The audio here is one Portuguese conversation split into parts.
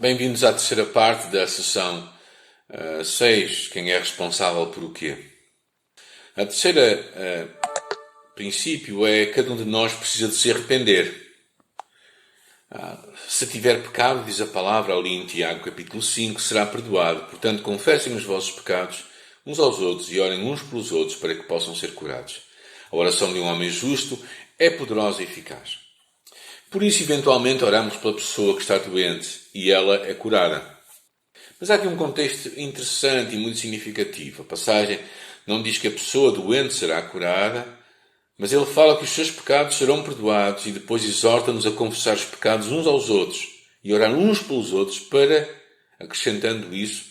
Bem-vindos à terceira parte da sessão 6. Quem é responsável por o quê? A terceira princípio é cada um de nós precisa de se arrepender. Se tiver pecado, diz a palavra ali em Tiago capítulo 5, será perdoado. Portanto, confessem os vossos pecados uns aos outros e orem uns pelos outros para que possam ser curados. A oração de um homem justo é poderosa e eficaz. Por isso, eventualmente, oramos pela pessoa que está doente e ela é curada. Mas há aqui um contexto interessante e muito significativo. A passagem não diz que a pessoa doente será curada, mas ele fala que os seus pecados serão perdoados e depois exorta-nos a confessar os pecados uns aos outros e orar uns pelos outros para, acrescentando isso,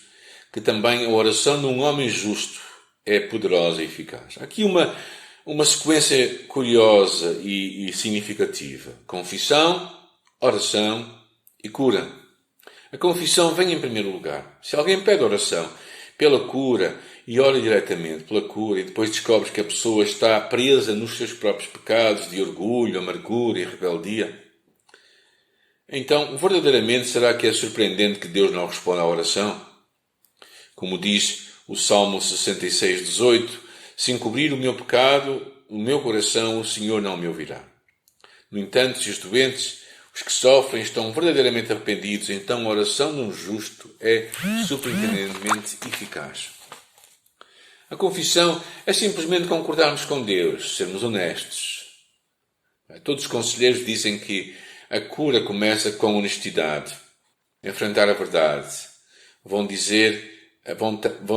que também a oração de um homem justo é poderosa e eficaz. Há aqui uma sequência curiosa e significativa. Confissão, oração e cura. A confissão vem em primeiro lugar. Se alguém pede oração pela cura e ora diretamente pela cura e depois descobre que a pessoa está presa nos seus próprios pecados de orgulho, amargura e rebeldia, então verdadeiramente será que é surpreendente que Deus não responda à oração? Como diz o Salmo 66:18, se encobrir o meu pecado, o meu coração, o Senhor não me ouvirá. No entanto, se os doentes, os que sofrem, estão verdadeiramente arrependidos, então a oração de um justo é surpreendentemente eficaz. A confissão é simplesmente concordarmos com Deus, sermos honestos. Todos os conselheiros dizem que a cura começa com honestidade, enfrentar a verdade. Vão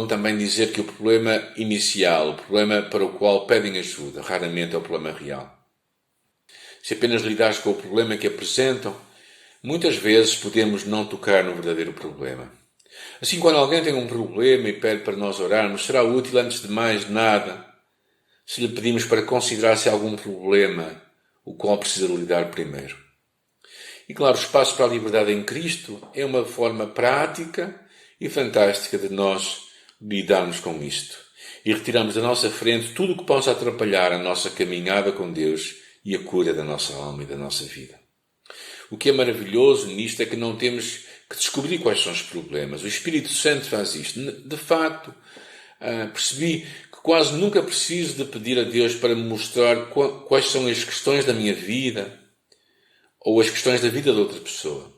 também dizer que o problema inicial, o problema para o qual pedem ajuda, raramente é o problema real. Se apenas lidares com o problema que apresentam, muitas vezes podemos não tocar no verdadeiro problema. Assim, quando alguém tem um problema e pede para nós orarmos, será útil, antes de mais nada, se lhe pedimos para considerar se há algum problema o qual precisa lidar primeiro. E claro, o espaço para a liberdade em Cristo é uma forma prática e fantástica de nós lidarmos com isto. E retiramos da nossa frente tudo o que possa atrapalhar a nossa caminhada com Deus e a cura da nossa alma e da nossa vida. O que é maravilhoso nisto é que não temos que descobrir quais são os problemas. O Espírito Santo faz isto. De facto, percebi que quase nunca preciso de pedir a Deus para me mostrar quais são as questões da minha vida ou as questões da vida de outra pessoa.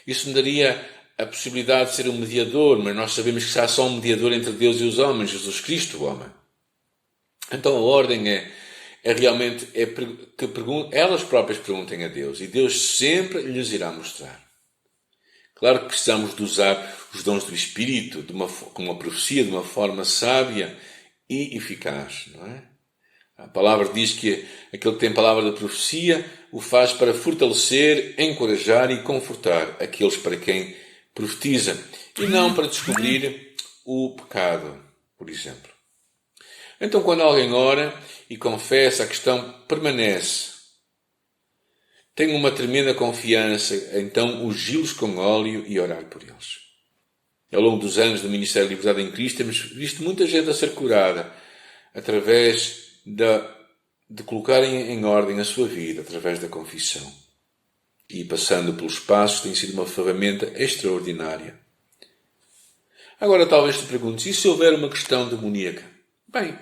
Isso me daria a possibilidade de ser um mediador, mas nós sabemos que há só um mediador entre Deus e os homens, Jesus Cristo, o homem. Então a ordem é realmente que elas próprias perguntem a Deus e Deus sempre lhes irá mostrar. Claro que precisamos de usar os dons do Espírito com uma profecia de uma forma sábia e eficaz, não é? A palavra diz que aquele que tem palavra de profecia o faz para fortalecer, encorajar e confortar aqueles para quem profetiza e não para descobrir o pecado, por exemplo. Então, quando alguém ora e confessa, a questão permanece. Tenho uma tremenda confiança, então ungí-los com óleo e orar por eles. Ao longo dos anos do Ministério de Liberdade em Cristo, temos visto muita gente a ser curada através de colocarem em ordem a sua vida, através da confissão. E passando pelos passos, tem sido uma ferramenta extraordinária. Agora talvez te perguntes, e se houver uma questão demoníaca? Bem,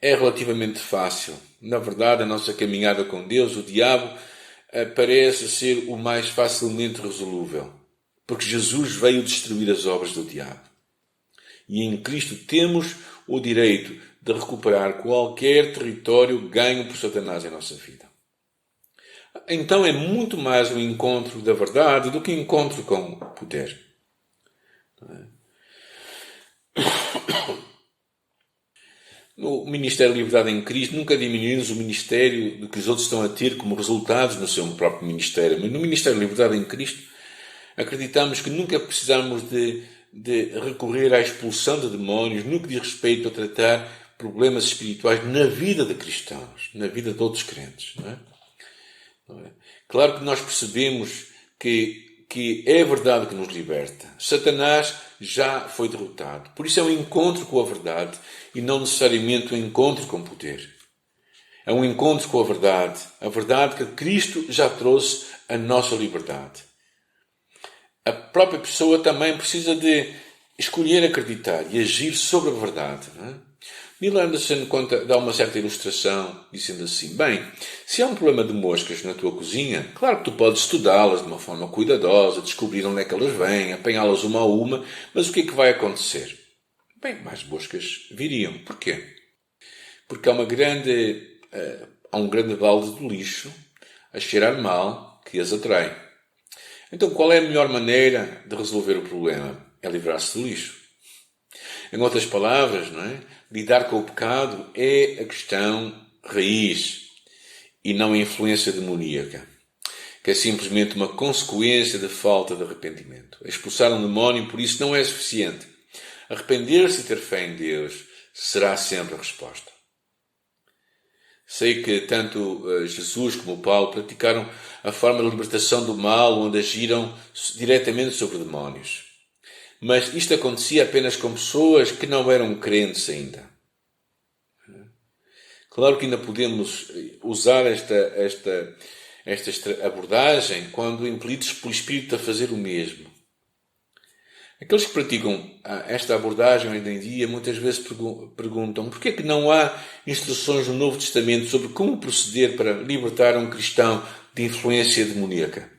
é relativamente fácil. Na verdade, a nossa caminhada com Deus, o diabo, parece ser o mais facilmente resolúvel, porque Jesus veio destruir as obras do diabo. E em Cristo temos o direito de recuperar qualquer território ganho por Satanás em nossa vida. Então é muito mais um encontro da verdade do que um encontro com o poder. No Ministério de Liberdade em Cristo, nunca diminuímos o ministério do que os outros estão a ter como resultados no seu próprio ministério. Mas no Ministério de Liberdade em Cristo, acreditamos que nunca precisamos de recorrer à expulsão de demónios no que diz respeito a tratar problemas espirituais na vida de cristãos, na vida de outros crentes. Não é? Claro que nós percebemos que é a verdade que nos liberta. Satanás já foi derrotado. Por isso é um encontro com a verdade e não necessariamente um encontro com poder. É um encontro com a verdade que Cristo já trouxe a nossa liberdade. a própria pessoa também precisa de escolher acreditar e agir sobre a verdade. Não é? Neil Anderson dá uma certa ilustração, dizendo assim: bem, se há um problema de moscas na tua cozinha, claro que tu podes estudá-las de uma forma cuidadosa, descobrir onde é que elas vêm, apanhá-las uma a uma, mas o que é que vai acontecer? Bem, mais moscas viriam. Porquê? Porque há um grande balde de lixo a cheirar mal que as atrai. Então, qual é a melhor maneira de resolver o problema? É livrar-se do lixo. Em outras palavras, não é? Lidar com o pecado é a questão raiz e não a influência demoníaca, que é simplesmente uma consequência da falta de arrependimento. Expulsar um demónio, por isso, não é suficiente. Arrepender-se e ter fé em Deus será sempre a resposta. Sei que tanto Jesus como Paulo praticaram a forma de libertação do mal, onde agiram diretamente sobre demónios. Mas isto acontecia apenas com pessoas que não eram crentes ainda. Claro que ainda podemos usar esta abordagem quando impelidos pelo Espírito a fazer o mesmo. Aqueles que praticam esta abordagem hoje em dia muitas vezes perguntam por que é que não há instruções no Novo Testamento sobre como proceder para libertar um cristão de influência demoníaca.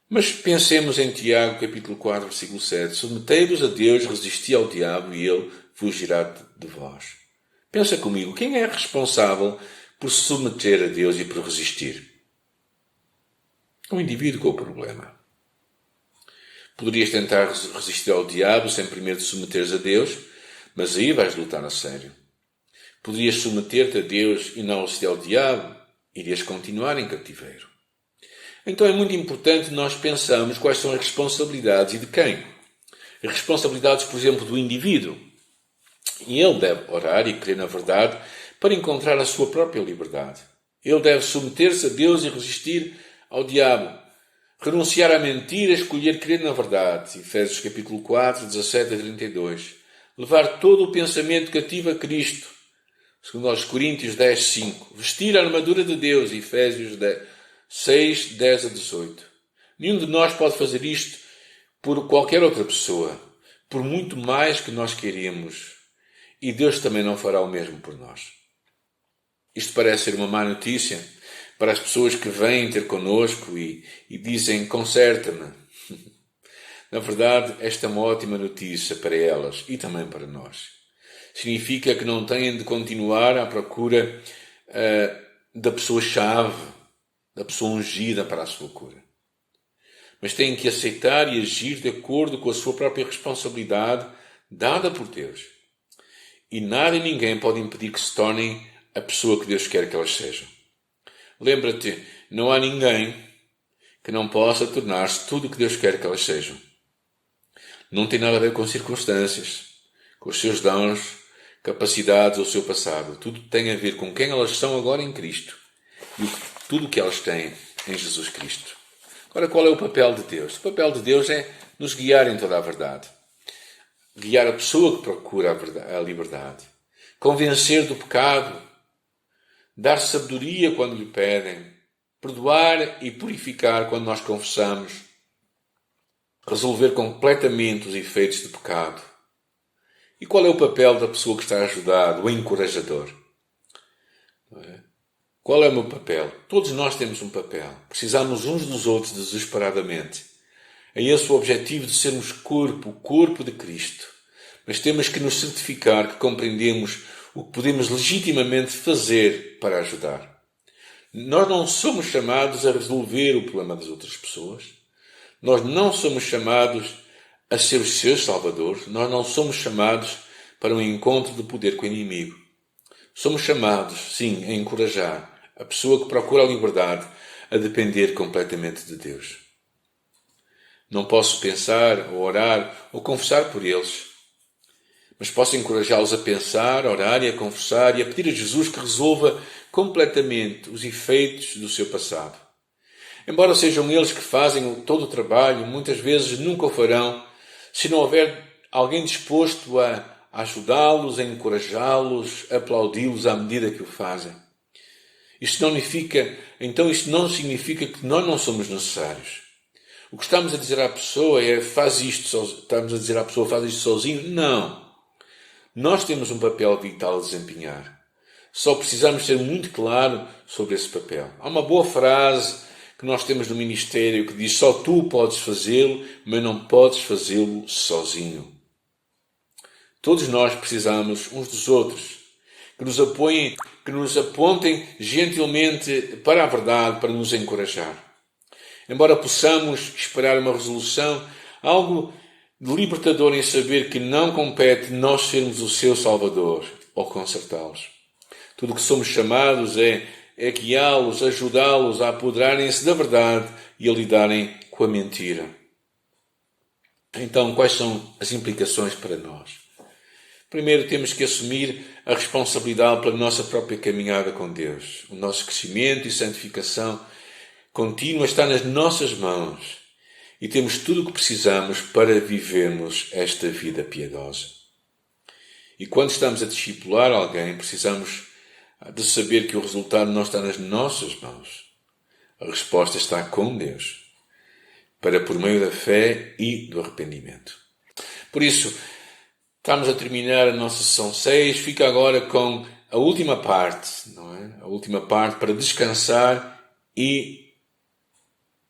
Mas pensemos em Tiago, capítulo 4, versículo 7. Submetei-vos a Deus, resisti ao diabo e ele fugirá de vós. Pensa comigo, quem é responsável por se submeter a Deus e por resistir? O indivíduo com o problema. Poderias tentar resistir ao diabo sem primeiro te submeteres a Deus, mas aí vais lutar a sério. Poderias submeter-te a Deus e não resistir ao diabo, irias continuar em cativeiro. Então é muito importante nós pensarmos quais são as responsabilidades e de quem. As responsabilidades, por exemplo, do indivíduo. E ele deve orar e crer na verdade para encontrar a sua própria liberdade. Ele deve submeter-se a Deus e resistir ao diabo. Renunciar à mentira, escolher crer na verdade. Efésios capítulo 4, 17 a 32. Levar todo o pensamento cativo a Cristo. Segundo aos Coríntios 10, 5. Vestir a armadura de Deus. Efésios 6, 10 a 18. Nenhum de nós pode fazer isto por qualquer outra pessoa, por muito mais que nós queríamos. E Deus também não fará o mesmo por nós. Isto parece ser uma má notícia para as pessoas que vêm ter connosco e dizem, conserta-me. Na verdade, esta é uma ótima notícia para elas e também para nós. Significa que não têm de continuar à procura da pessoa-chave, da pessoa ungida para a sua cura. Mas têm que aceitar e agir de acordo com a sua própria responsabilidade dada por Deus. E nada e ninguém pode impedir que se tornem a pessoa que Deus quer que elas sejam. Lembra-te, não há ninguém que não possa tornar-se tudo o que Deus quer que elas sejam. Não tem nada a ver com circunstâncias, com os seus dons, capacidades ou o seu passado. Tudo tem a ver com quem elas são agora em Cristo e tudo o que elas têm em Jesus Cristo. Agora, qual é o papel de Deus? O papel de Deus é nos guiar em toda a verdade. Guiar a pessoa que procura a liberdade. Convencer do pecado. Dar sabedoria quando lhe pedem. Perdoar e purificar quando nós confessamos. Resolver completamente os efeitos do pecado. E qual é o papel da pessoa que está a ajudar, o encorajador? Qual é o meu papel? Todos nós temos um papel. Precisamos uns dos outros desesperadamente. É esse o objetivo de sermos o corpo de Cristo. Mas temos que nos certificar que compreendemos o que podemos legitimamente fazer para ajudar. Nós não somos chamados a resolver o problema das outras pessoas. Nós não somos chamados a ser os seus salvadores. Nós não somos chamados para um encontro de poder com o inimigo. Somos chamados, sim, a encorajar a pessoa que procura a liberdade a depender completamente de Deus. Não posso pensar, ou orar, ou confessar por eles, mas posso encorajá-los a pensar, a orar e a confessar e a pedir a Jesus que resolva completamente os efeitos do seu passado. Embora sejam eles que fazem todo o trabalho, muitas vezes nunca o farão se não houver alguém disposto a ajudá-los, a encorajá-los, a aplaudi-los à medida que o fazem. Isto não significa que nós não somos necessários. O que estamos a dizer à pessoa é estamos a dizer à pessoa faz isto sozinho? Não. Nós temos um papel vital a desempenhar. Só precisamos ser muito claro sobre esse papel. Há uma boa frase que nós temos no ministério que diz: só tu podes fazê-lo, mas não podes fazê-lo sozinho. Todos nós precisamos uns dos outros, que nos apoiem, que nos apontem gentilmente para a verdade, para nos encorajar. Embora possamos esperar uma resolução, algo de libertador em saber que não compete nós sermos o seu Salvador ou consertá-los. Tudo o que somos chamados é guiá-los, ajudá-los a apoderarem-se da verdade e a lidarem com a mentira. Então, quais são as implicações para nós? Primeiro, temos que assumir a responsabilidade pela nossa própria caminhada com Deus. O nosso crescimento e santificação contínua está nas nossas mãos e temos tudo o que precisamos para vivermos esta vida piedosa. E quando estamos a discipular alguém, precisamos de saber que o resultado não está nas nossas mãos. A resposta está com Deus, para por meio da fé e do arrependimento. Por isso, estamos a terminar a nossa sessão 6. Fica agora com a última parte, não é? A última parte para descansar e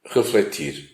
refletir.